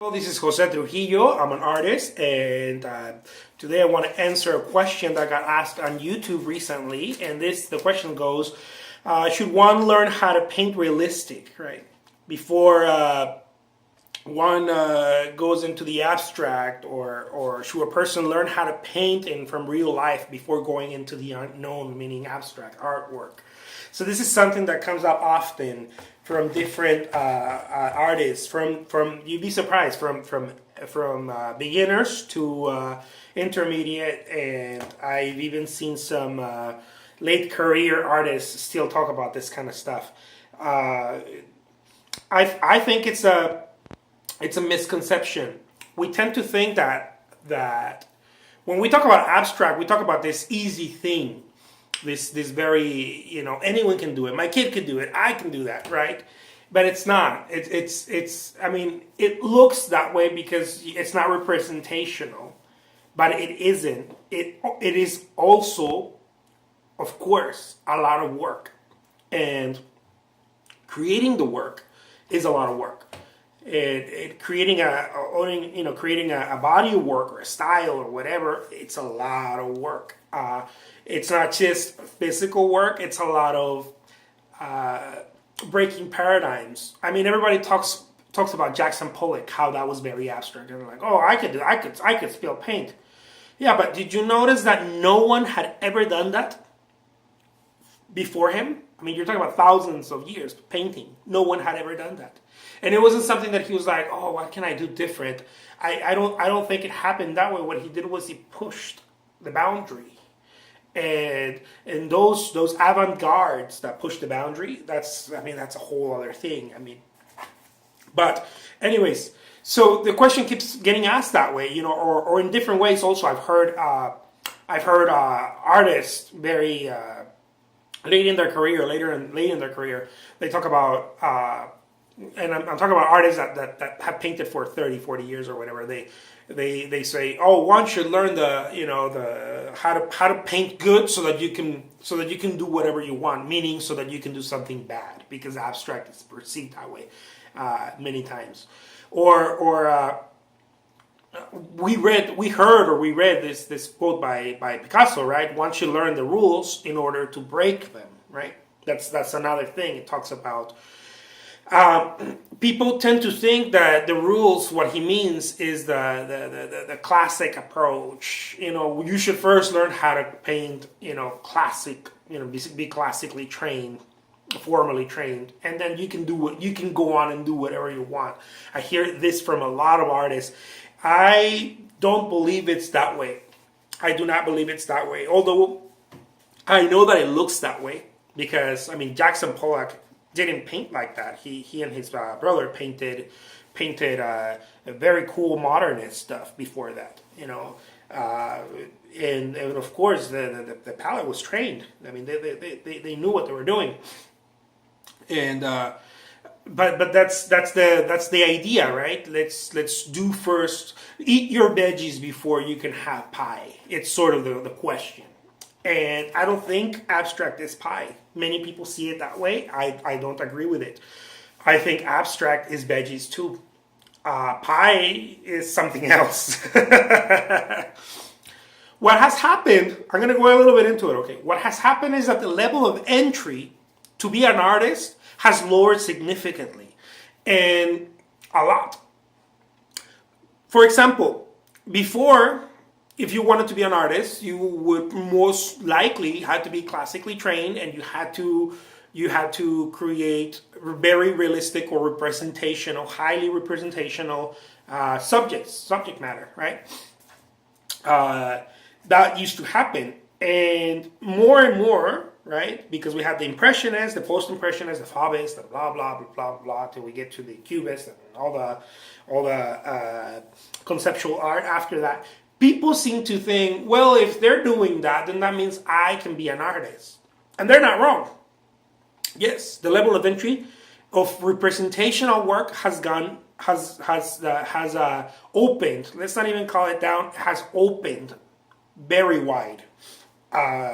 Well, this is Jose Trujillo. I'm an artist, and today I want to answer a question that got asked on YouTube recently. And the question goes: should one learn how to paint realistic, right, before one goes into the abstract, or should a person learn how to paint from real life before going into the unknown, meaning abstract artwork? So this is something that comes up often from different artists. From you'd be surprised, from beginners to intermediate, and I've even seen some late career artists still talk about this kind of stuff. I think it's a misconception. We tend to think that when we talk about abstract, we talk about this easy thing, this very, anyone can do it. My kid could do it. I can do that, right? But it's not. It's. I mean, it looks that way because it's not representational, but it isn't. It is also, of course, a lot of work, and creating the work is a lot of work. Creating a body of work or a style or whatever, it's a lot of work. It's not just physical work, it's a lot of breaking paradigms. I mean, everybody talks about Jackson Pollock, how that was very abstract, and they're like, oh, I could spill paint. Yeah, but did you notice that no one had ever done that before him? I mean, you're talking about thousands of years painting. No one had ever done that, and it wasn't something that he was like, "Oh, what can I do different?" I don't think it happened that way. What he did was he pushed the boundary, and those avant-gardes that push the boundary. That's a whole other thing. But anyways, so the question keeps getting asked that way, or in different ways. Also, I've heard artists very. Late in their career, late in their career, they talk about, and I'm talking about artists that have painted for 30, 40 years or whatever. They say, oh, one should learn the how to paint good so that you can do whatever you want, meaning so that you can do something bad, because abstract is perceived that way many times, or we read this quote by Picasso, right? One should learn the rules in order to break them, right? That's another thing. It talks about people tend to think that the rules, what he means is the classic approach. You should first learn how to paint, classic, be classically trained, formally trained, and then you can go on and do whatever you want. I hear this from a lot of artists. I don't believe it's that way. I do not believe it's that way. Although I know that it looks that way because Jackson Pollock didn't paint like that. He and his brother painted a very cool modernist stuff before that. And of course the palette was trained. They knew what they were doing, and. But that's the idea, right? Let's do first. Eat your veggies before you can have pie. It's sort of the question, and I don't think abstract is pie. Many people see it that way. I don't agree with it. I think abstract is veggies too. Pie is something else. What has happened? I'm going to go a little bit into it. Okay, what has happened is that the level of entry to be an artist has lowered significantly, and a lot. For example, before, if you wanted to be an artist, you would most likely had to be classically trained, and you had to create very realistic or highly representational subject matter, right? That used to happen, and more, right? Because we have the Impressionists, the Post-Impressionists, the Fauvists, the blah blah blah blah blah, till we get to the Cubists and all the conceptual art after that. People seem to think, well, if they're doing that, then that means I can be an artist, and they're not wrong. Yes, the level of entry of representational work has opened. Let's not even call it down. Has opened very wide.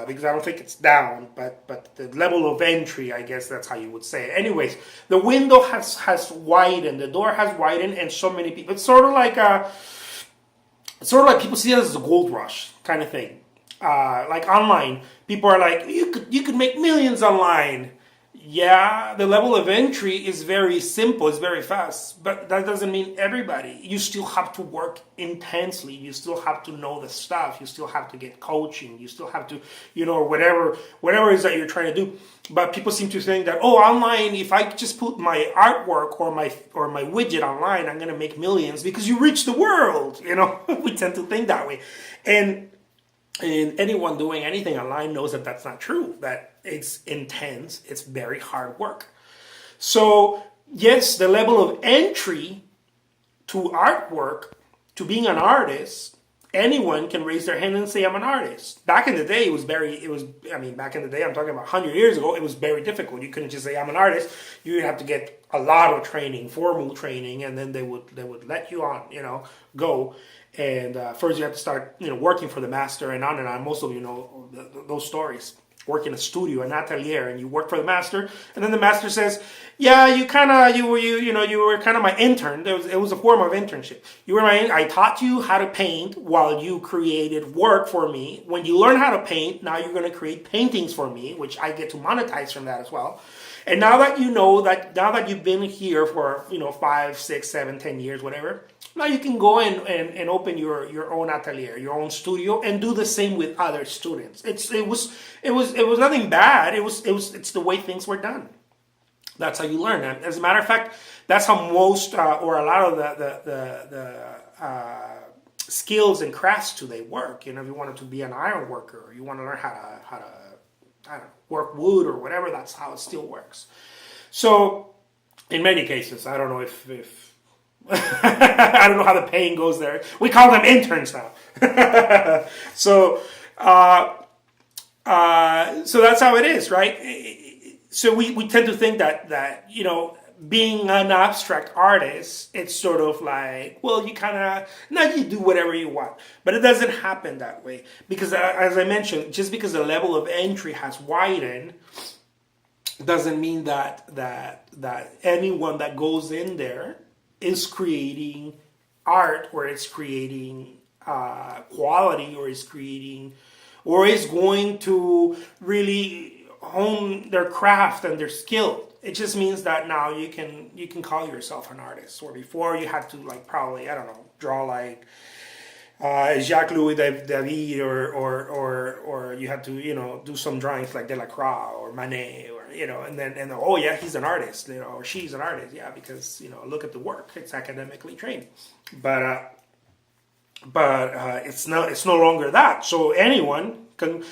because I don't think it's down, but the level of entry, I guess that's how you would say it. Anyways, the window has widened, the door has widened, and so many people. It's sort of like people see it as a gold rush kind of thing. Like online, people are like, you could make millions online. Yeah, the level of entry is very simple, it's very fast, but that doesn't mean everybody. You still have to work intensely. You still have to know the stuff. You still have to get coaching. You still have to, whatever it is that you're trying to do. But people seem to think that, oh, online, if I just put my artwork or my widget online, I'm gonna make millions because you reach the world. We tend to think that way, and anyone doing anything online knows that that's not true, that it's intense, it's very hard work. So, yes, the level of entry to artwork, to being an artist, anyone can raise their hand and say, I'm an artist. Back in the day, back in the day, I'm talking about 100 years ago, it was very difficult. You couldn't just say, I'm an artist. You would have to get a lot of training, formal training, and then they would let you on, go. And first you have to start, working for the master and on. Most of you know those stories. Work in a studio, an atelier, and you work for the master, and then the master says, "Yeah, you were kind of my intern. It was a form of internship. I taught you how to paint while you created work for me. When you learn how to paint, now you're going to create paintings for me, which I get to monetize from that as well. And now that you've been here for 5, 6, 7, 10 years, whatever." Now you can go and open your own atelier, your own studio, and do the same with other students. It was nothing bad. It's the way things were done. That's how you learn. And as a matter of fact, that's how most or a lot of the skills and crafts today work. If you wanted to be an iron worker, or you want to learn how to I don't know, work wood or whatever, that's how it still works. So in many cases, I don't know if I don't know how the paying goes there. We call them interns now. So that's how it is, right? So we tend to think that being an abstract artist, it's sort of like, well, you do whatever you want, but it doesn't happen that way, because as I mentioned, just because the level of entry has widened doesn't mean that anyone that goes in there is creating art, or is creating quality, or is going to really hone their craft and their skill. It just means that now you can call yourself an artist, or before you had to probably, I don't know, draw like Jacques Louis David, or you had to do some drawings like Delacroix or Manet, or and then oh yeah, he's an artist, or she's an artist, yeah, because look at the work, it's academically trained, but it's no longer that. So anyone can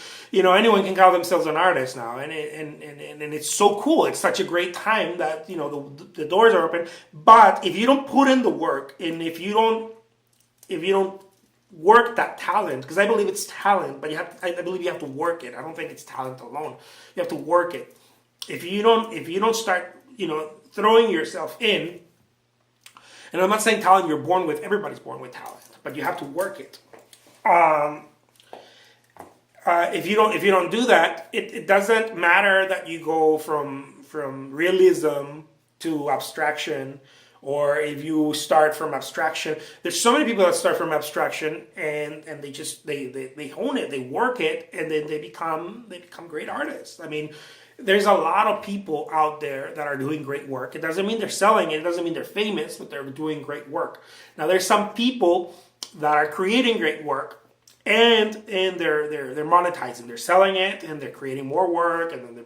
call themselves an artist now, and it's so cool. It's such a great time that the doors are open. But if you don't put in the work, and if you don't work that talent, because I believe it's talent, but I believe you have to work it. I don't think it's talent alone. You have to work it. If you don't start throwing yourself in, and I'm not saying talent you're born with. Everybody's born with talent, but you have to work it. If you don't do that, it doesn't matter that you go from realism to abstraction, or if you start from abstraction. There's so many people that start from abstraction and they hone it, they work it, and then they become great artists. I mean, there's a lot of people out there that are doing great work. It doesn't mean they're selling it. It doesn't mean they're famous, but they're doing great work. Now, there's some people that are creating great work, and they're monetizing. They're selling it, and they're creating more work, and then they're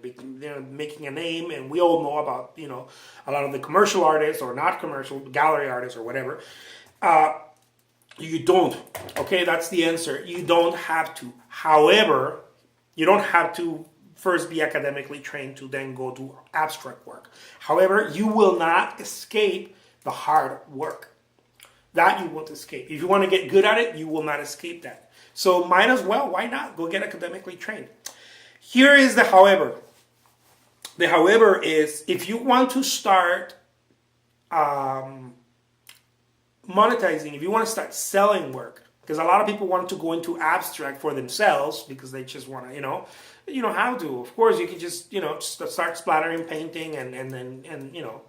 making a name. And we all know about a lot of the commercial artists, or not commercial, gallery artists, or whatever. You don't. Okay, that's the answer. You don't have to. However, you don't have to first be academically trained to then go do abstract work. However, you will not escape the hard work. That you won't escape. If you want to get good at it, you will not escape that. So might as well, why not? Go get academically trained. Here is the however. The however is, if you want to start monetizing, if you want to start selling work, Because a lot of people want to go into abstract for themselves because they just want to, you don't have to. Of course, you can just, start splattering painting and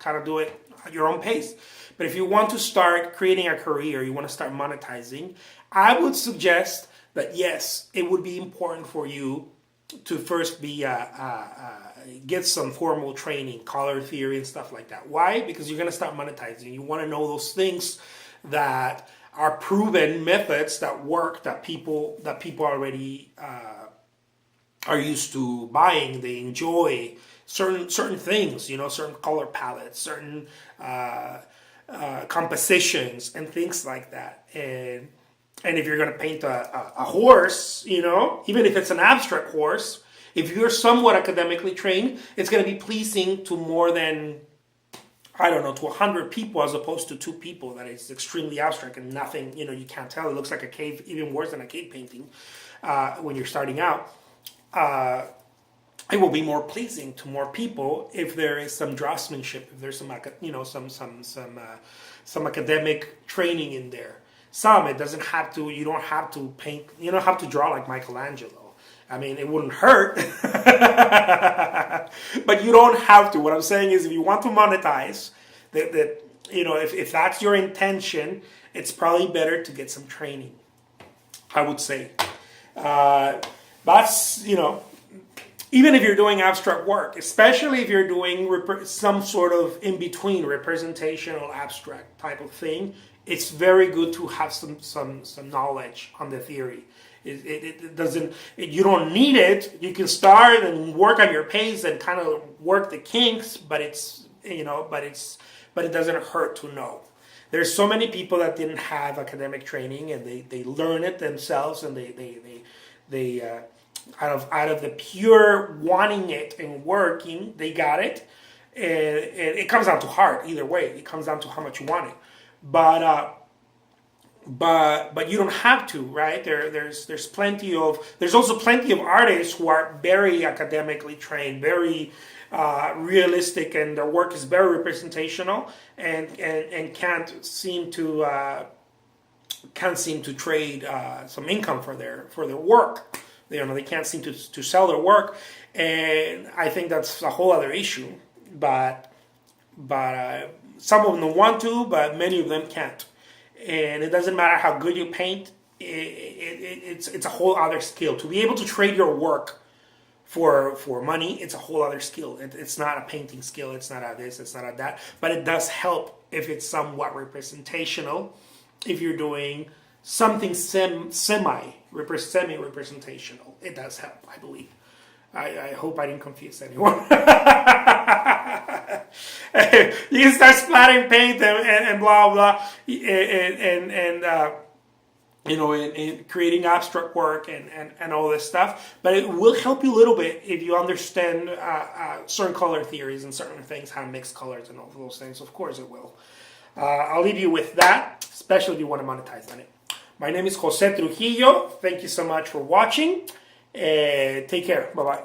kind of do it at your own pace. But if you want to start creating a career, you want to start monetizing, I would suggest that yes, it would be important for you to first get some formal training, color theory and stuff like that. Why? Because you're going to start monetizing. You want to know those things that are proven methods that work, that people already are used to buying. They enjoy certain things, certain color palettes, certain compositions and things like that. And if you're going to paint a horse, even if it's an abstract horse, if you're somewhat academically trained, it's going to be pleasing to more than, to 100 people as opposed to 2 people. That is extremely abstract and nothing, you can't tell. It looks like a cave, even worse than a cave painting when you're starting out. It will be more pleasing to more people if there is some draftsmanship, if there's some academic training in there. It doesn't have to, you don't have to paint, you don't have to draw like Michelangelo. I mean, it wouldn't hurt, but you don't have to. What I'm saying is if you want to monetize, if that's your intention, it's probably better to get some training, I would say. That's, even if you're doing abstract work, especially if you're doing some sort of in-between representational abstract type of thing, it's very good to have some knowledge on the theory. It doesn't, you don't need it. You can start and work on your pace and kind of work the kinks, but it doesn't hurt to know. There's so many people that didn't have academic training and they learn it themselves, and they out of the pure wanting it and working, they got it. And it comes down to heart either way. It comes down to how much you want it. But you don't have to, right? There's also plenty of artists who are very academically trained, very realistic, and their work is very representational, and can't seem to trade some income for their work. They can't seem to sell their work, and I think that's a whole other issue. But some of them want to, but many of them can't. And it doesn't matter how good you paint. It's a whole other skill. To be able to trade your work for money, it's a whole other skill. It's not a painting skill. It's not a this. It's not a that. But it does help if it's somewhat representational. If you're doing something semi-representational, it does help, I believe. I hope I didn't confuse anyone. You can start splattering paint and blah blah, and creating abstract work and all this stuff. But it will help you a little bit if you understand certain color theories and certain things, how to mix colors and all of those things. Of course it will. I'll leave you with that, especially if you want to monetize on it. My name is Jose Trujillo. Thank you so much for watching. Take care. Bye-bye.